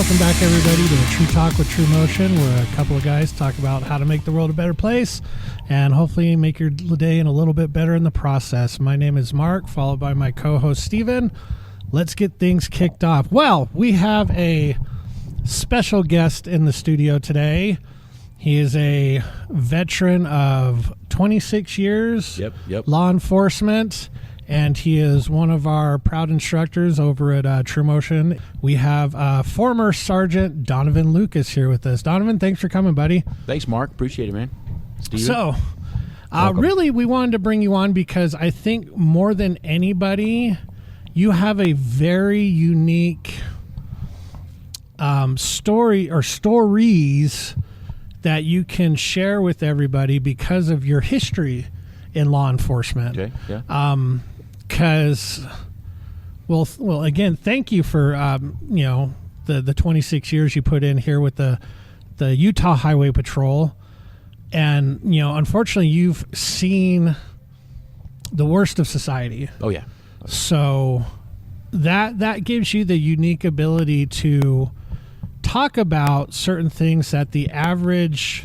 Welcome back, everybody, to True Talk with TruMotion, where a couple of guys talk about how to make the world a better place and hopefully make your day a little bit better in the process. My name is Mark, followed by my co-host Stephen. Let's get things kicked off. Well, we have a special guest in the studio today. He is a veteran of 26 years, law enforcement, and he is one of our proud instructors over at TruMotion. We have former Sgt Donovan Lucas here with us. Donovan, thanks for coming, buddy. Thanks, Mark. Appreciate it, man. Steven? So, really, we wanted to bring you on because I think more than anybody, you have a very unique story or stories that you can share with everybody because of your history in law enforcement. Okay, yeah. Because, well, again, thank you for, the 26 years you put in here with the Utah Highway Patrol. And, unfortunately, you've seen the worst of society. Oh, yeah. So that gives you the unique ability to talk about certain things that the average,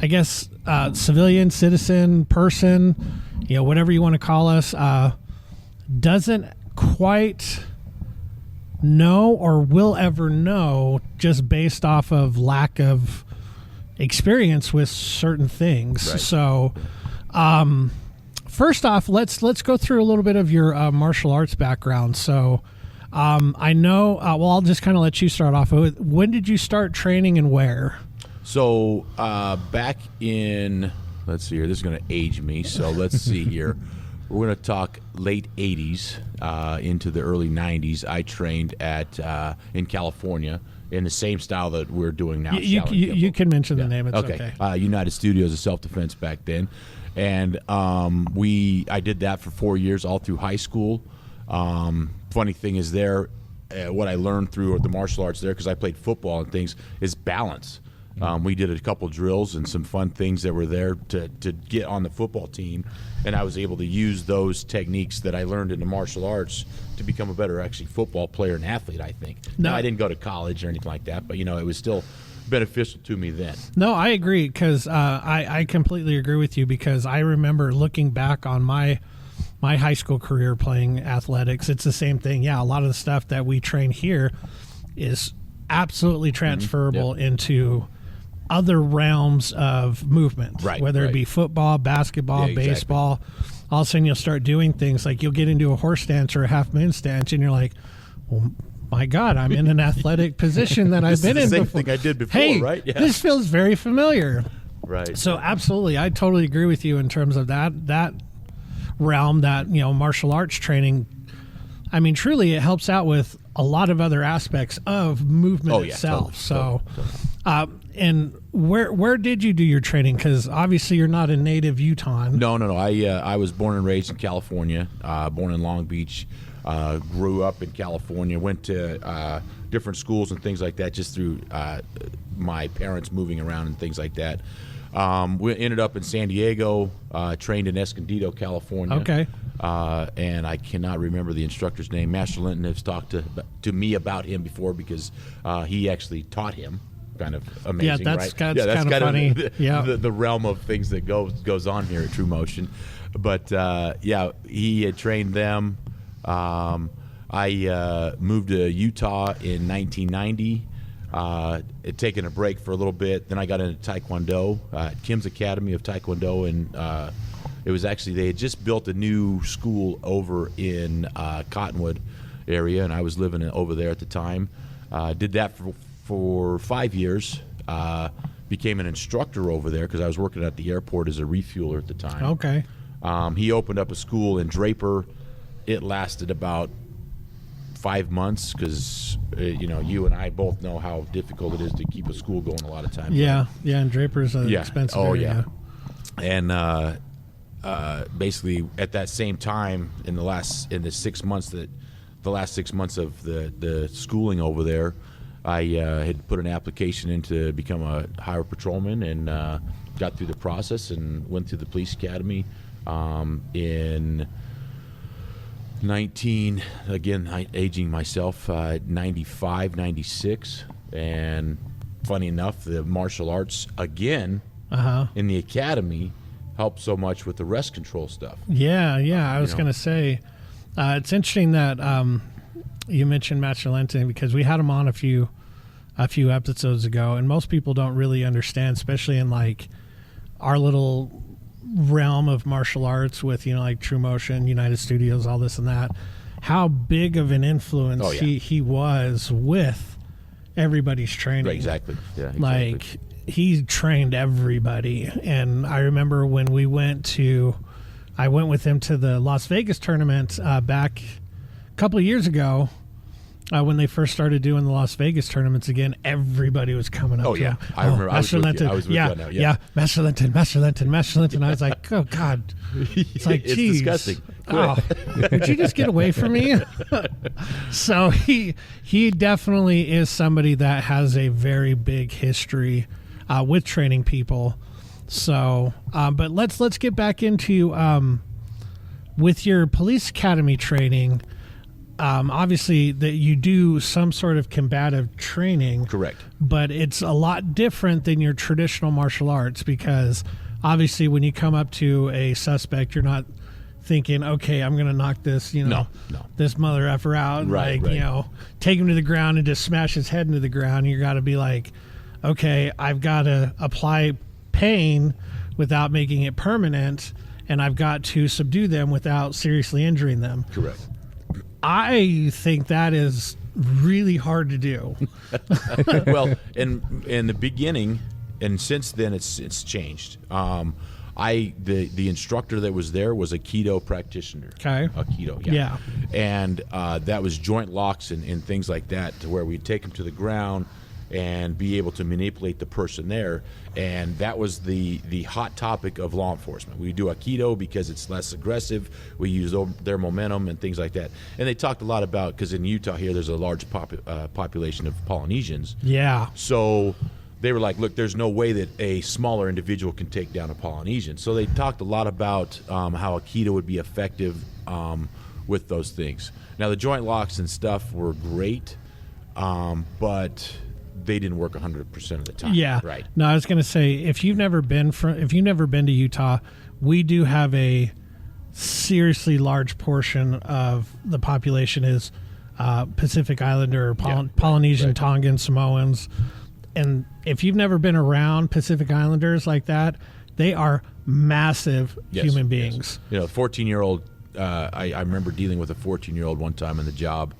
I guess, civilian, citizen, person, whatever you want to call us, doesn't quite know or will ever know just based off of lack of experience with certain things. Right. So, first off, let's go through a little bit of your martial arts background. So, I know, I'll just kind of let you start off. When did you start training and where? So, back in, let's see here, this is going to age me, so let's see here. We're going to talk late 80s into the early 90s. I trained in California in the same style that we're doing now. You can mention the name, it's okay. United Studios of Self-Defense back then. And I did that for 4 years, all through high school. Funny thing is what I learned through the martial arts there, because I played football and things, is balance. We did a couple drills and some fun things that were there to get on the football team, and I was able to use those techniques that I learned in the martial arts to become a better football player and athlete, I think. No, I didn't go to college or anything like that, but it was still beneficial to me then. No, I agree, because I completely agree with you, because I remember looking back on my high school career playing athletics. It's the same thing. Yeah, a lot of the stuff that we train here is absolutely transferable into other realms of movement, whether it be football, basketball, baseball. All of a sudden you'll start doing things like you'll get into a horse stance or a half moon stance and you're like, well, my God, I'm in an athletic position that I've been in before. This is the same thing I did before, hey, right? Yeah. This feels very familiar. Right. So absolutely, I totally agree with you in terms of that realm, that, martial arts training. I mean, truly it helps out with a lot of other aspects of movement itself. Totally. And where did you do your training? Because obviously you're not a native Utahn. No. I was born and raised in California, born in Long Beach, grew up in California, went to different schools and things like that just through my parents moving around and things like that. We ended up in San Diego, trained in Escondido, California. Okay. And I cannot remember the instructor's name. Master Linton has talked to me about him before because he actually taught him. Kind of amazing, right? That's kind of funny. The realm of things that goes on here at TruMotion. But he had trained them. I moved to Utah in 1990. Had taken a break for a little bit. Then I got into Taekwondo at Kim's Academy of Taekwondo, and it was actually, they had just built a new school over in Cottonwood area, and I was living over there at the time. Did that for 5 years. Became an instructor over there because I was working at the airport as a refueler at the time. Okay. He opened up a school in Draper. It lasted about 5 months because, you and I both know how difficult it is to keep a school going a lot of times. Yeah, right? Yeah, and Draper's an expensive area. And basically at that same time, in the last 6 months of the schooling over there, I had put an application in to become a highway patrolman and got through the process and went through the police academy in 19, again, aging myself, 95, 96. And funny enough, the martial arts, again, in the academy, helped so much with the rest control stuff. Yeah. I was going to say, it's interesting that you mentioned Master Lenton, because we had him on a few episodes ago, and most people don't really understand, especially in like our little realm of martial arts with, like TruMotion, United Studios, all this and that, how big of an influence he was with everybody's training. Right, exactly. Yeah, exactly. Like, he trained everybody. And I remember when I went with him to the Las Vegas tournament back a couple of years ago. When they first started doing the Las Vegas tournaments again, everybody was coming up to him. I remember. Master Lenton. I was with you on that. Yeah. Master Lenton. I was like, oh, God. It's like, it's geez. disgusting. Oh, would you just get away from me? So he definitely is somebody that has a very big history with training people. So, but let's get back into with your police academy training. Obviously, that you do some sort of combative training. Correct. But it's a lot different than your traditional martial arts, because obviously when you come up to a suspect, you're not thinking, okay, I'm going to knock this, this mother effer out, right. Take him to the ground and just smash his head into the ground. You got to be like, okay, I've got to apply pain without making it permanent, and I've got to subdue them without seriously injuring them. Correct. I think that is really hard to do. Well, in the beginning, and since then it's changed. The instructor that was there was a keto practitioner. Okay. A keto, yeah. And that was joint locks and things like that, to where we'd take them to the ground and be able to manipulate the person there. And that was the hot topic of law enforcement. We do Aikido because it's less aggressive. We use their momentum and things like that. And they talked a lot about, because in Utah here, there's a large population of Polynesians. Yeah. So they were like, look, there's no way that a smaller individual can take down a Polynesian. So they talked a lot about how Aikido would be effective with those things. Now, the joint locks and stuff were great, but they didn't work 100% of the time. Yeah. Right. No, I was going to say, if you've never been to Utah, we do have a seriously large portion of the population is Pacific Islander, Polynesian, Tongan, Samoans. And if you've never been around Pacific Islanders like that, they are massive human beings. Yes. 14-year-old, I remember dealing with a 14-year-old one time in the job.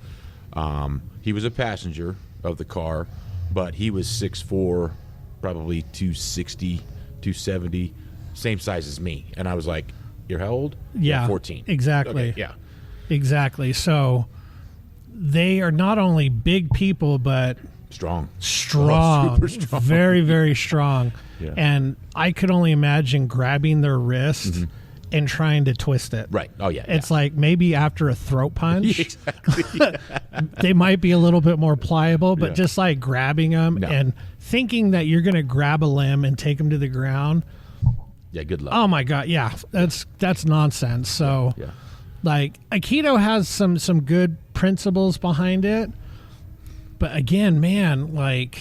He was a passenger of the car, but he was 6'4", probably 260, 270, same size as me. And I was like, you're how old? Yeah, 14. Exactly. Okay, yeah. Exactly. So they are not only big people, but strong. Oh, super strong. Very, very strong. Yeah. And I could only imagine grabbing their wrist and trying to twist it. Right. Oh, yeah. It's like maybe after a throat punch, Exactly. they might be a little bit more pliable, but just like grabbing them and thinking that you're going to grab a limb and take them to the ground. Yeah, good luck. Oh, my God. Yeah, that's nonsense. So, like, Aikido has some good principles behind it. But again, man, like,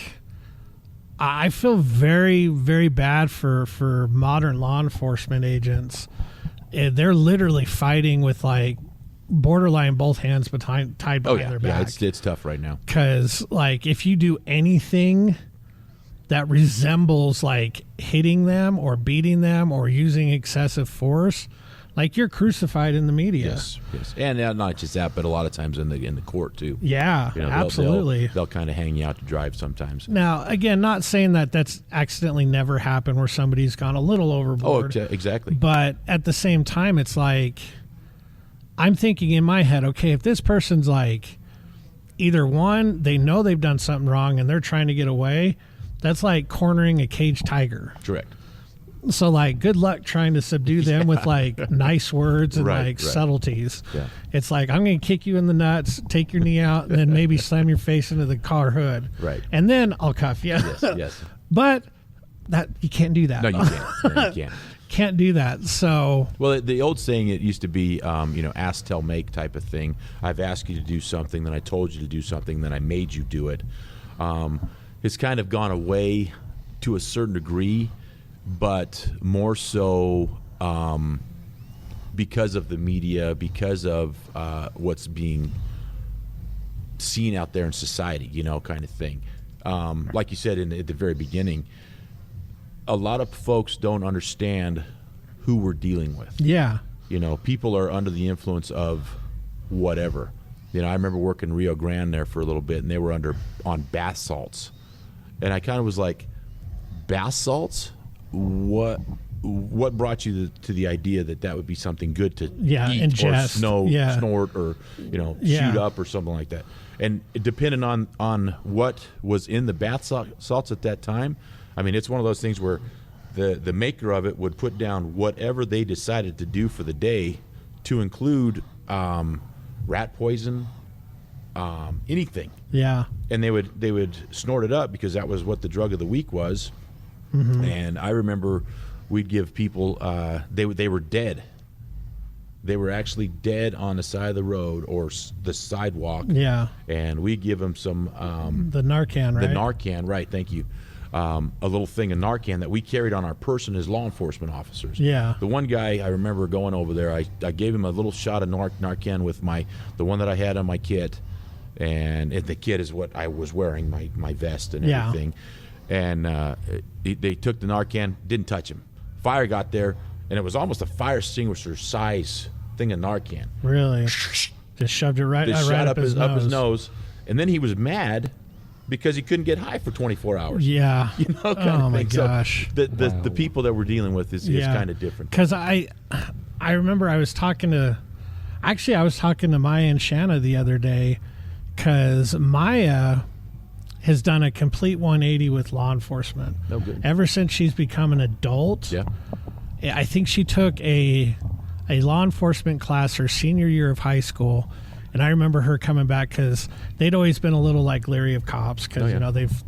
I feel very, very bad for modern law enforcement agents. They're literally fighting with, like, borderline both hands tied behind their back. Yeah, it's tough right now. Because, like, if you do anything that resembles, like, hitting them or beating them or using excessive force, like, you're crucified in the media. Yes. And not just that, but a lot of times in the court, too. Yeah, absolutely. They'll kind of hang you out to drive sometimes. Now, again, not saying that that's accidentally never happened where somebody's gone a little overboard. Oh, exactly. But at the same time, it's like, I'm thinking in my head, okay, if this person's like, either one, they know they've done something wrong and they're trying to get away, that's like cornering a caged tiger. Correct. So, like, good luck trying to subdue them with, like, nice words and, subtleties. Yeah. It's like, I'm going to kick you in the nuts, take your knee out, and then maybe slam your face into the car hood. Right. And then I'll cuff you. Yes. But that you can't do that. No, you can't. No, you can't. can't do that. So, well, the old saying, it used to be, ask, tell, make type of thing. I've asked you to do something, then I told you to do something, then I made you do it. It's kind of gone away to a certain degree, but more so because of the media, because of what's being seen out there in society, kind of thing. Like you said at the very beginning, a lot of folks don't understand who we're dealing with. Yeah. People are under the influence of whatever. I remember working Rio Grande there for a little bit, and they were on bath salts. And I kind of was like, bath salts? What brought you to the idea that would be something good to eat ingest. or snort or shoot up or something like that? And depending on what was in the bath salts at that time, I mean, it's one of those things where the maker of it would put down whatever they decided to do for the day, to include rat poison, anything. Yeah. And they would snort it up because that was what the drug of the week was. Mm-hmm. And I remember we'd give people they were dead. They were actually dead on the side of the road or the sidewalk. Yeah. And we give them some the Narcan, right? The Narcan, right? Thank you. A little thing of Narcan that we carried on our person as law enforcement officers. Yeah. The one guy I remember going over there, I gave him a little shot of Narcan with the one that I had on my kit, and the kit is what I was wearing, my vest and everything. And they took the Narcan, didn't touch him. Fire got there, and it was almost a fire extinguisher size thing of Narcan. Really? Just shoved it right up his nose. And then he was mad because he couldn't get high for 24 hours. Yeah. Kind of my thing. gosh. So the people that we're dealing with is kind of different. Because I remember I was talking to Maya and Shanna the other day, because Maya has done a complete 180 with law enforcement. Oh, good. Ever since she's become an adult. Yeah. I think she took a law enforcement class her senior year of high school. And I remember her coming back because they'd always been a little leery of cops because, they've,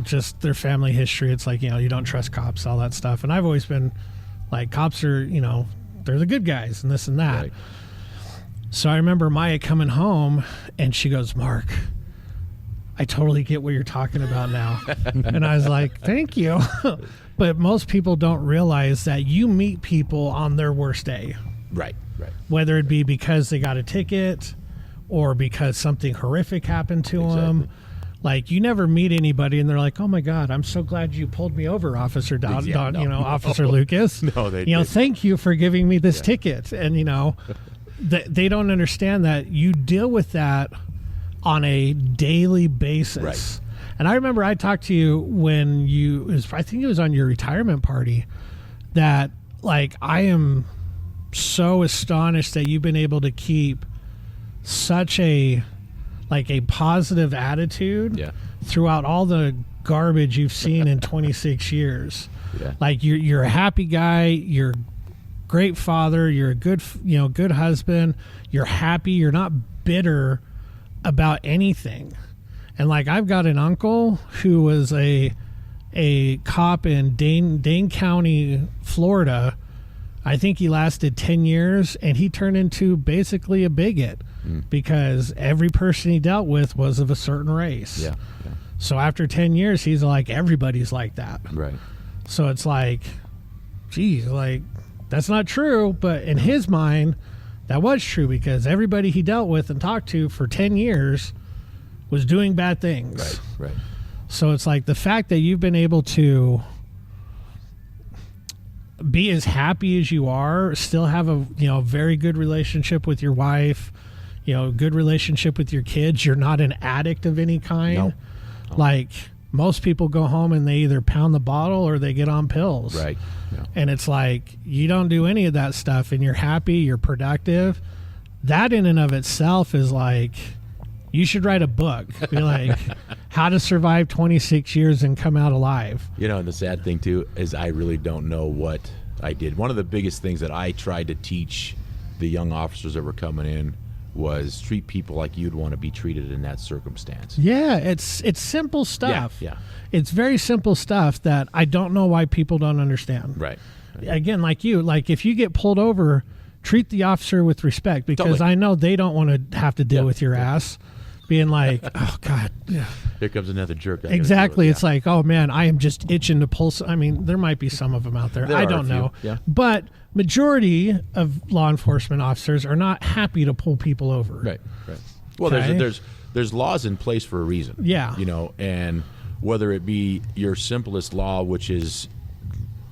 just their family history. It's like, you don't trust cops, all that stuff. And I've always been like, cops are, they're the good guys and this and that. Right. So I remember Maya coming home and she goes, Mark, I totally get what you're talking about now. And I was like, thank you. But most people don't realize that you meet people on their worst day. Right. Whether it be because they got a ticket or because something horrific happened to them. Like, you never meet anybody and they're like, oh my God, I'm so glad you pulled me over, Officer Officer Lucas. No, they thank you for giving me this ticket. And, they don't understand that you deal with that on a daily basis. Right. And I remember I talked to you when I think it was on your retirement party, that like, I am so astonished that you've been able to keep such a positive attitude throughout all the garbage you've seen in 26 years. Yeah. Like, you're a happy guy, you're a great father, you're a good husband, you're happy, you're not bitter about anything. And like, I've got an uncle who was a cop in Dane County, Florida. I think he lasted 10 years, and he turned into basically a bigot because every person he dealt with was of a certain race. Yeah. So after 10 years, he's like, everybody's like that. Right. So it's like, geez, like, that's not true. But in his mind, that was true, because everybody he dealt with and talked to for 10 years was doing bad things. Right. So it's like the fact that you've been able to be as happy as you are, still have a very good relationship with your wife, good relationship with your kids. You're not an addict of any kind. No. Like, most people go home and they either pound the bottle or they get on pills. Right. Yeah. And it's like, you don't do any of that stuff, and you're happy, you're productive. That in and of itself is like, you should write a book. Be like, how to survive 26 years and come out alive. And the sad thing too is I really don't know what I did. One of the biggest things that I tried to teach the young officers that were coming in was treat people like you'd want to be treated in that circumstance. Yeah, it's simple stuff. Yeah. It's very simple stuff that I don't know why people don't understand. Right. again, like if you get pulled over, treat the officer with respect, because Totally. I know they don't want to have to deal with your ass being like, oh God. Yeah. Here comes another jerk. Exactly. It's like, oh man, I am just itching to pull. I mean, there might be some of them out there. There I are don't a few, know. yeah. But majority of law enforcement officers are not happy to pull people over. Right. Well, Okay. there's laws in place for a reason. Yeah. And whether it be your simplest law, which is,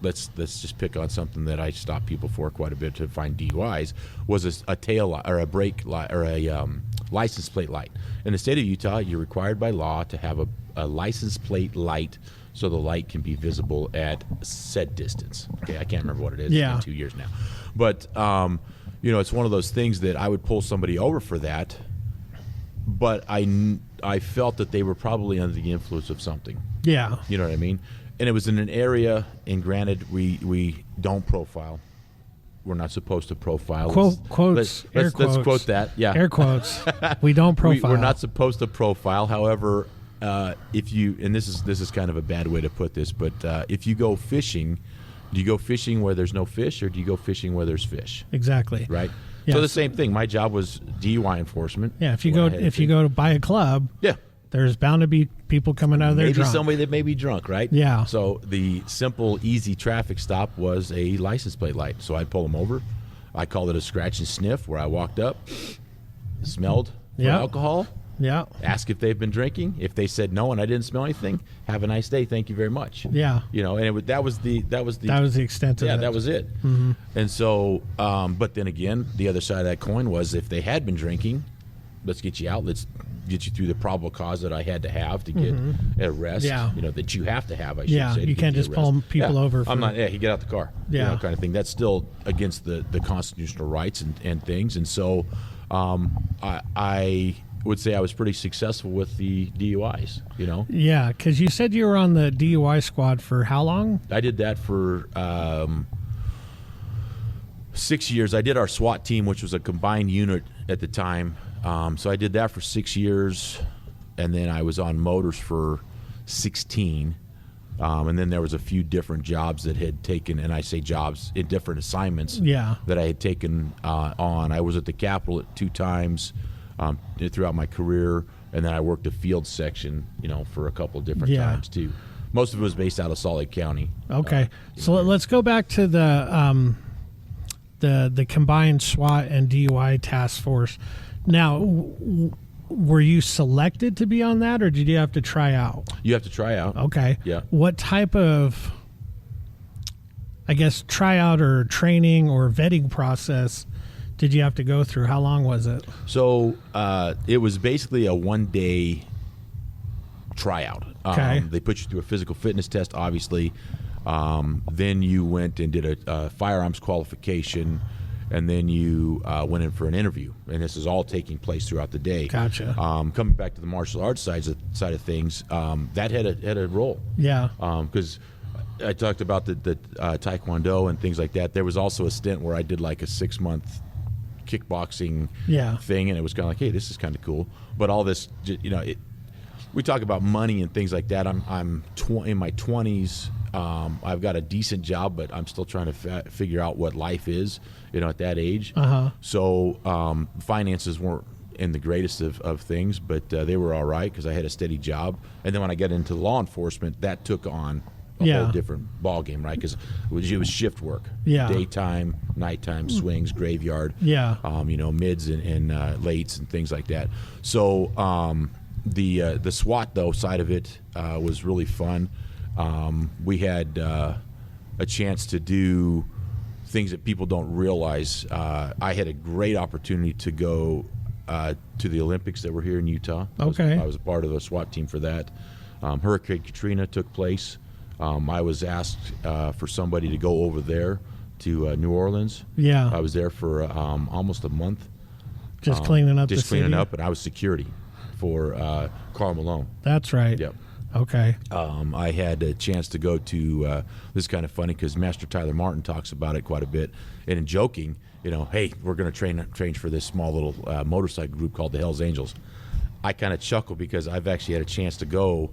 let's just pick on something that I stop people for quite a bit to find DUIs, was a tail light or a brake light or a license plate light. In the state of Utah, you're required by law to have a license plate light so the light can be visible at said distance. Okay, I can't remember what it is. Yeah. It's been 2 years now. But, it's one of those things that I would pull somebody over for that, but I felt that they were probably under the influence of something. Yeah. You know what I mean? And it was in an area, and granted, we don't profile. We're not supposed to profile. Quotes. Let's quote that. Yeah. Air quotes. We don't profile. We're not supposed to profile. However, if you, and this is kind of a bad way to put this, but if you go fishing, do you go fishing where there's no fish, or do you go fishing where there's fish? Exactly. Right. Yeah. So the same thing. My job was DUI enforcement. Yeah. If you go to buy a club, yeah, there's bound to be people coming out of there maybe drunk. somebody that may be drunk, right? Yeah. So the simple, easy traffic stop was a license plate light. So I'd pull them over. I called it a scratch and sniff, where I walked up, smelled for alcohol, asked if they've been drinking. If they said no and I didn't smell anything, have a nice day. Thank you very much. Yeah. And that was the extent of it. Yeah, that was it. Mm-hmm. And so, but then again, the other side of that coin was, if they had been drinking, let's get you out. Let's get you through the probable cause that I had to have to get an arrest. Yeah. That you have to have. I should Yeah, say. you can't just pull people over. I'm not. Yeah, you get out the car. Yeah. Kind of thing. That's still against the constitutional rights and things. And so, I would say I was pretty successful with the DUIs. Yeah, because you said you were on the DUI squad for how long? I did that for 6 years. I did our SWAT team, which was a combined unit at the time. So I did that for 6 years, and then I was on motors for 16. And then there was a few different jobs that had taken, and I say jobs, in different assignments that I had taken on. I was at the Capitol 2 times throughout my career, and then I worked a field section, for a couple of different times too. Most of it was based out of Salt Lake County. Okay, so let's go back to the combined SWAT and DUI task force. Now, were you selected to be on that, or did you have to try out? You have to try out. Okay. Yeah. What type of, I guess, tryout or training or vetting process did you have to go through? How long was it? So it was basically a 1-day tryout. Okay. They put you through a physical fitness test, obviously. Then you went and did a firearms qualification, and then you went in for an interview. And this is all taking place throughout the day. Gotcha. Coming back to the martial arts side of things, that had a role. Yeah. Because I talked about the Taekwondo and things like that. There was also a stint where I did like a 6-month kickboxing thing, and it was kind of like, hey, this is kind of cool. But all this, we talk about money and things like that. I'm in my 20s. I've got a decent job, but I'm still trying to figure out what life is, at that age. Uh-huh. So finances weren't in the greatest of things, but they were all right because I had a steady job. And then when I got into law enforcement, that took on a whole different ball game, right? Because it was shift work, daytime, nighttime, swings, graveyard, mids and lates and things like that. So the SWAT though side of it was really fun. We had a chance to do things that people don't realize. I had a great opportunity to go to the Olympics that were here in Utah. Okay. I was a part of the SWAT team for that. Hurricane Katrina took place. I was asked for somebody to go over there to New Orleans. Yeah. I was there for almost a month. Just cleaning up the Just cleaning city? up, and I was security for Karl Malone. That's right. Yep. Okay. I had a chance to go to, this is kind of funny because Master Tyler Martin talks about it quite a bit, and in joking, hey, we're going to train for this small little motorcycle group called the Hells Angels. I kind of chuckle because I've actually had a chance to go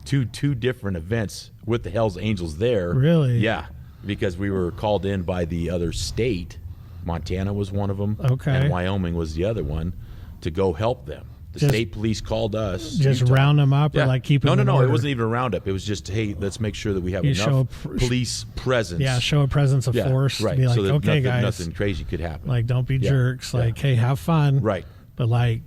to 2 different events with the Hells Angels there. Really? Yeah. because we were called in by the other state. Montana was one of them. Okay. And Wyoming was the other one, to go help them. The state police called us. Just round them up, or like keep them in No. order? It wasn't even a roundup. It was just, hey, let's make sure that we have You enough police presence. Yeah, show a presence of force. Right. To be like, so that okay, guys, nothing crazy could happen. like, don't be jerks. Like, hey, have fun. Right. But like,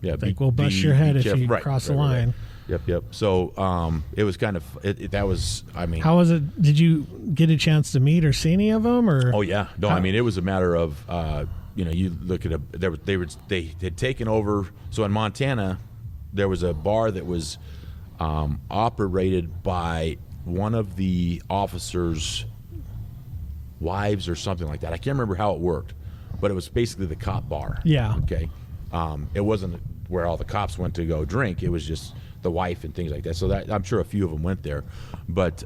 Yeah. we'll bust your head if you cross the line. Yep. So it was kind of that was. I mean, how was it? Did you get a chance to meet or see any of them? Or oh yeah, no. I mean, it was a matter of you look at they had taken over. So in Montana, there was a bar that was operated by one of the officers' wives or something like that. I can't remember how it worked, but it was basically the cop bar. Yeah. Okay. It wasn't where all the cops went to go drink. It was just the wife and things like that. So that I'm sure a few of them went there, but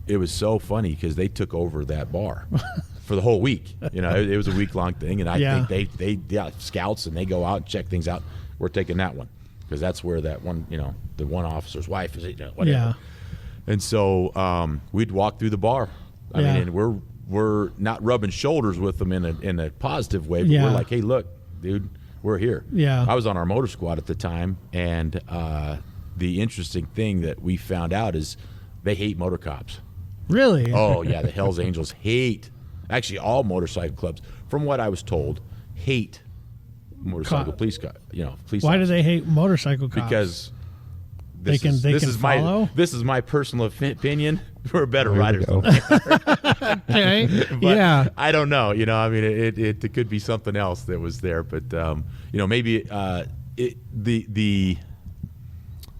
it was so funny because they took over that bar for the whole week. It was a week-long thing, and I think they scouts, and they go out and check things out. We're taking that one because that's where that one, the one officer's wife is. Whatever. Yeah. And so we'd walk through the bar. I mean, and we're not rubbing shoulders with them in a positive way, but we're like, hey, look, dude, we're here. Yeah. I was on our motor squad at the time, and the interesting thing that we found out is they hate motor cops. Really? Oh yeah, the Hells Angels hate. Actually, all motorcycle clubs, from what I was told, hate motorcycle police. Police. Why do they hate motorcycle cops? Because they can follow. This is my personal opinion. We're better riders than okay. Yeah. I don't know. I mean, it could be something else that was there, but maybe the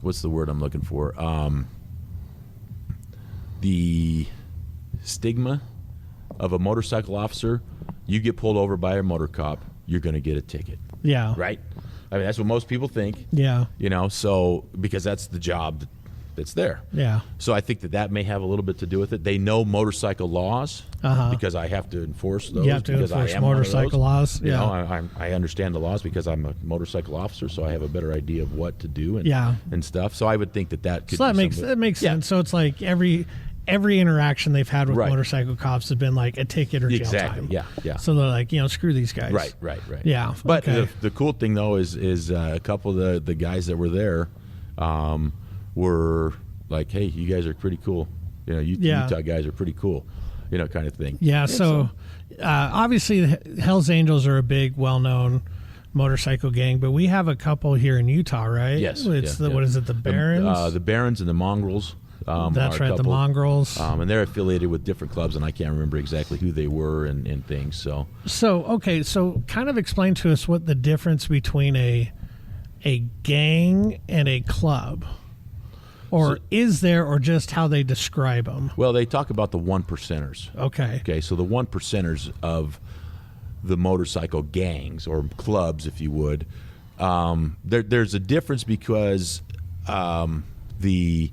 what's the word I'm looking for? The stigma of a motorcycle officer. You get pulled over by a motor cop, you're going to get a ticket. Yeah. Right. I mean, that's what most people think. Yeah. So because that's the job that's there. Yeah. So I think that may have a little bit to do with it. They know motorcycle laws because I have to enforce those. You have to because enforce I am motorcycle laws. You know, I understand the laws because I'm a motorcycle officer, so I have a better idea of what to do and stuff. So I would think that could. So that makes sense. So it's like every interaction they've had with motorcycle cops has been like a ticket or jail time. Yeah. So they're like, screw these guys. Right. Yeah. But the cool thing though is a couple of the guys that were there were like, hey, you guys are pretty cool. Utah guys are pretty cool. Kind of thing. Yeah. So obviously the Hells Angels are a big, well-known motorcycle gang, but we have a couple here in Utah, right? Yes. What is it? The Barons? The Barons and the Mongrels. That's right, the Mongrels. And they're affiliated with different clubs, and I can't remember exactly who they were and things. So kind of explain to us what the difference between a gang and a club, or is there, or just how they describe them? Well, they talk about the one percenters. Okay, so the one percenters of the motorcycle gangs or clubs, if you would, there's a difference because the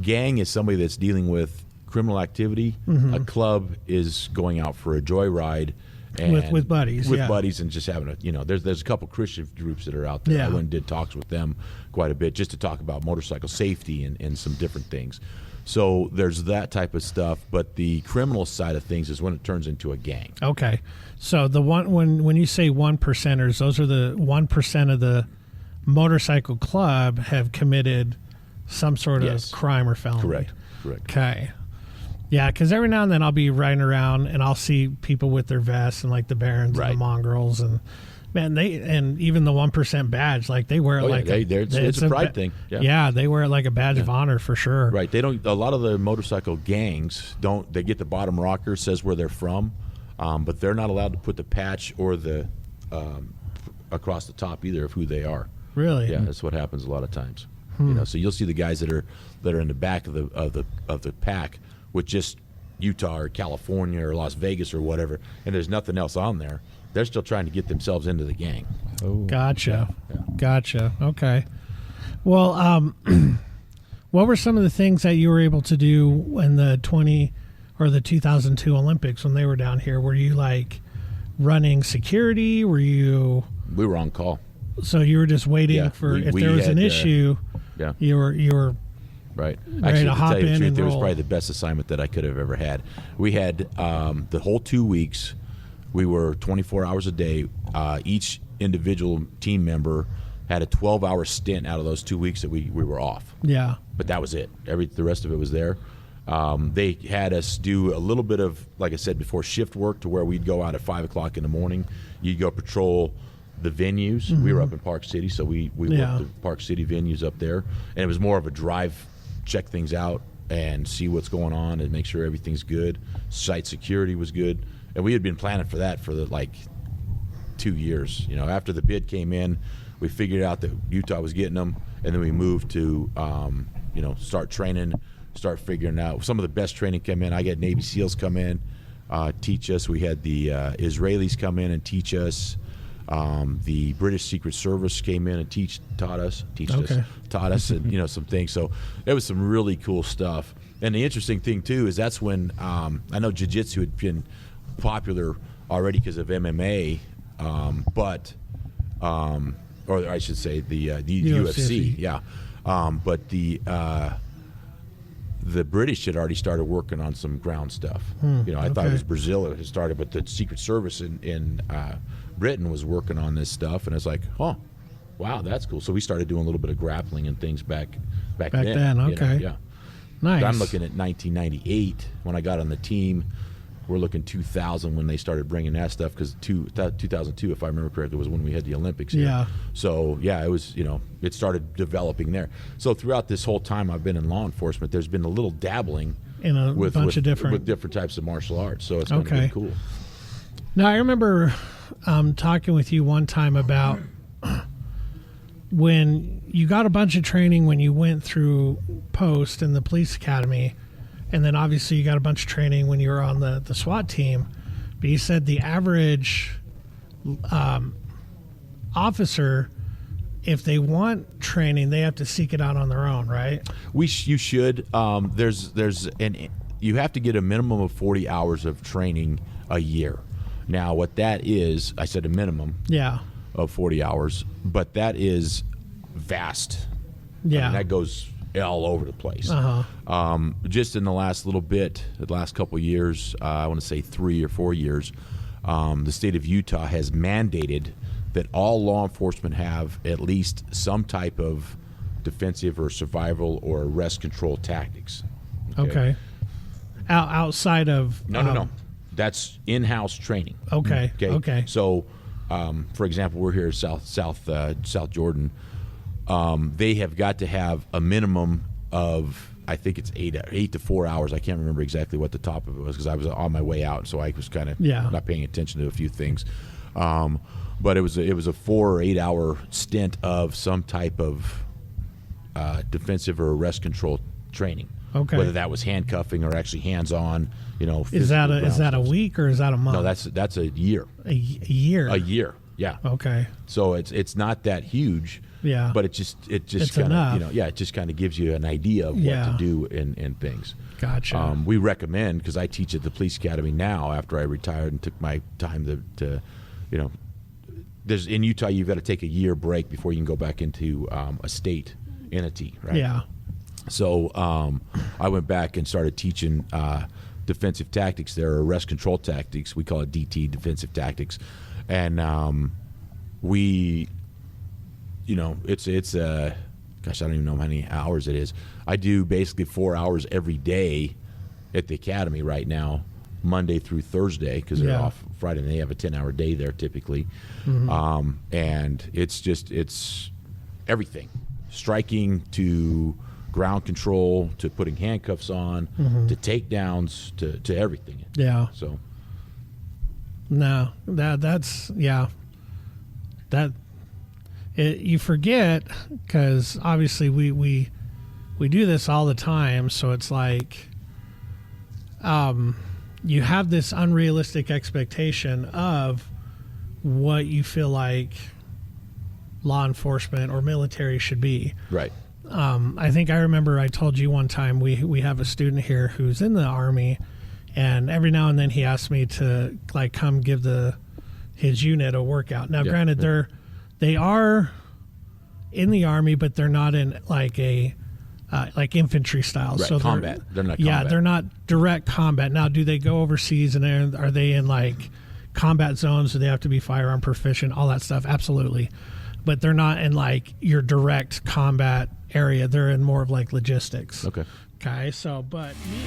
gang is somebody that's dealing with criminal activity. Mm-hmm. A club is going out for a joyride and with buddies, buddies, and just having there's a couple Christian groups that are out there. I went and did talks with them quite a bit just to talk about motorcycle safety and some different things. So there's that type of stuff, but the criminal side of things is when it turns into a gang. Okay, so the one when you say one percenters, those are the 1% of the motorcycle club have committed some sort of crime or felony. Correct. Okay. Yeah, because every now and then I'll be riding around and I'll see people with their vests and like the Barons and the Mongrels, and man, and even the 1% badge, like they wear it it's a pride thing. Yeah, they wear it like a badge of honor for sure. Right. They don't. A lot of the motorcycle gangs don't. They get the bottom rocker, says where they're from, but they're not allowed to put the patch or the across the top either of who they are. Really? Yeah, that's what happens a lot of times. So you'll see the guys that are in the back of the pack with just Utah or California or Las Vegas or whatever, and there's nothing else on there. They're still trying to get themselves into the gang. Oh, gotcha. Okay. Well, what were some of the things that you were able to do in the 2002 Olympics when they were down here? Were you like running security? We were on call. So you were just waiting for if there was an issue. You were Right. Ready to hop tell you the in truth, and it was roll. probably the best assignment that I could have ever had. We had the whole 2 weeks. We were 24 hours a day. Each individual team member had a 12-hour stint out of those 2 weeks that we were off. Yeah. But that was it. The rest of it was there. They had us do a little bit of, like I said before, shift work to where we'd go out at 5 o'clock in the morning. You'd go patrol the venues. We were up in Park City, so we worked the Park City venues up there. And it was more of a drive, check things out and see what's going on and make sure everything's good. Site security was good. And we had been planning for that for 2 years. After the bid came in, we figured out that Utah was getting them, and then we moved to, start training, start figuring out. Some of the best training came in. I got Navy SEALs come in, teach us. We had the Israelis come in and teach us. The British Secret Service came in and taught us, and some things. So it was some really cool stuff. And the interesting thing too is that's when I know jiu-jitsu had been popular already because of MMA, or I should say the UFC, yeah. But the British had already started working on some ground stuff. I thought it was Brazil that had started, but the Secret Service in Britain was working on this stuff, and it's like, oh, wow, that's cool. So we started doing a little bit of grappling and things back then. Okay. Yeah. Nice. I'm looking at 1998 when I got on the team. We're looking 2000 when they started bringing that stuff, because 2002, if I remember correctly, was when we had the Olympics here. Yeah. So, yeah, it was, it started developing there. So throughout this whole time I've been in law enforcement, there's been a little dabbling in a bunch of different types of martial arts. So it's been really cool. Now, I remember talking with you one time about when you got a bunch of training when you went through post in the police academy, and then obviously you got a bunch of training when you were on the SWAT team. But you said the average officer, if they want training, they have to seek it out on their own, right? You should. You have to get a minimum of 40 hours of training a year. Now, what that is, I said a minimum of 40 hours, but that is vast. Yeah. That goes all over the place. Just in the last the last couple of years, I want to say 3 or 4 years, the state of Utah has mandated that all law enforcement have at least some type of defensive or survival or arrest control tactics. Okay. Outside of... No. That's in-house training. Okay. So, for example, we're here in South Jordan. They have got to have a minimum of, I think it's 8 to 4 hours. I can't remember exactly what the top of it was because I was on my way out, so I was kind of not paying attention to a few things. But it was a 4 or 8 hour stint of some type of defensive or arrest control training. Okay. Whether that was handcuffing or actually hands-on, Is that a week or is that a month? No, that's a year. A year. A year. Yeah. Okay. So it's not that huge. Yeah. But it just kind of it just kind of gives you an idea of what to do in things. Gotcha. We recommend, because I teach at the police academy now after I retired and took my time to there's in Utah you've got to take a year break before you can go back into a state entity, right? Yeah. So I went back and started teaching defensive tactics there, arrest control tactics. We call it DT, defensive tactics. And it's gosh, I don't even know how many hours it is. I do basically 4 hours every day at the academy right now, Monday through Thursday, because they're off Friday and they have a 10-hour day there typically. And it's everything, striking to ground control to putting handcuffs on to takedowns to everything. Yeah. So no, that's you forget, because obviously we do this all the time, so it's like you have this unrealistic expectation of what you feel like law enforcement or military should be. Right. I think I remember I told you one time we have a student here who's in the Army, and every now and then he asks me to come give his unit a workout. Now, granted, they are in the Army, but they're not in a like infantry style. Right, So combat. They're not Yeah, combat. they're not direct combat. Now, do they go overseas and are they in like combat zones? Do they have to be firearm proficient? All that stuff, absolutely. But they're not in like your direct combat area. They're in more of like logistics. Okay. Okay. So, but me.